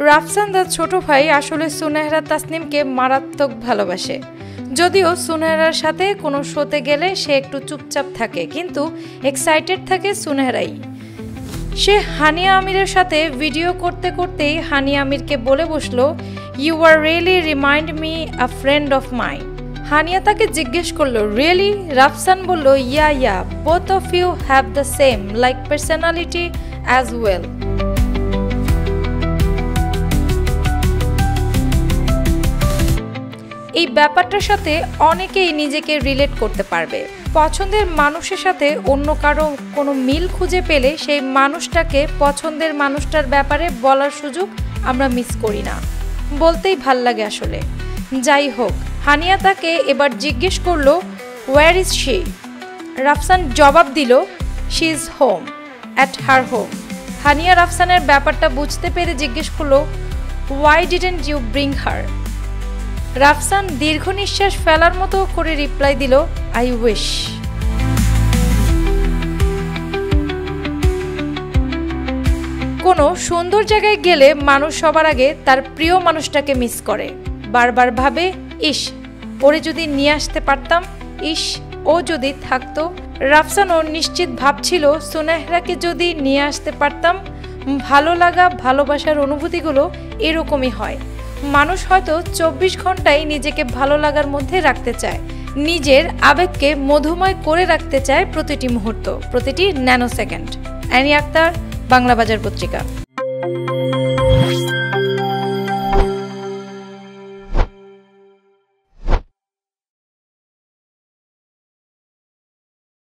রাফসান তার ছোট ভাই আসলে সুনেহরা তাসনিমকে মারাত্মক ভালোবাসে। যদিও সুনেহরার সাথে কোনো শোতে গেলে সে একটু চুপচাপ থাকে, কিন্তু এক্সাইটেড থাকে সুনেহরাই। সে হানিয়া আমিরের সাথে ভিডিও করতে করতেই হানিয়া আমিরকে বলে বসলো, you are really remind me a friend of mine. Hania তাকে জিজ্ঞেস করলো, রিয়েলি? রাফসান বলল, yeah both of you have the same like personality as well. এই ব্যাপারটার সাথে অনেকেই নিজেকে রিলেট করতে পারবে। পছন্দের মানুষের সাথে অন্য কারো কোনো মিল খুঁজে পেলে সেই মানুষটাকে পছন্দের মানুষটার ব্যাপারে বলার সুযোগ আমরা মিস করি না, বলতেই ভাল লাগে আসলে। যাই হোক, হানিয়া তাকে এবার জিজ্ঞেস করলো, ওয়্যার ইজ শি? রাফসান জবাব দিল, she is home, at her home. Hania রাফসানের ব্যাপারটা বুঝতে পেরে জিজ্ঞেস করলো, why didn't you bring her? Rafsan দীর্ঘ নিঃশ্বাস ফেলার মতো করে রিপ্লাই দিল, আই উইশ। কোনো সুন্দর জায়গায় গেলে মানুষ সবার আগে তার প্রিয় মানুষটাকে মিস করে, বারবার ভাবে, ইস ওরে যদি নিয়ে আসতে পারতাম, ইস ও যদি থাকতো। রাফসানও নিশ্চিত ভাবছিল, সুনেহরাকে যদি নিয়ে আসতে পারতাম। ভালো লাগা, ভালোবাসার অনুভূতিগুলো এরকমই হয়। মানুষ হয়তো 24 ঘন্টায় নিজেকে ভালো লাগার মধ্যে রাখতে চায়, নিজের আবেগকে মধুময় করে রাখতে চায় প্রতিটি মুহূর্ত, প্রতিটি ন্যানো সেকেন্ড। অ্যানি আক্তার, বাংলা বাজার পত্রিকা।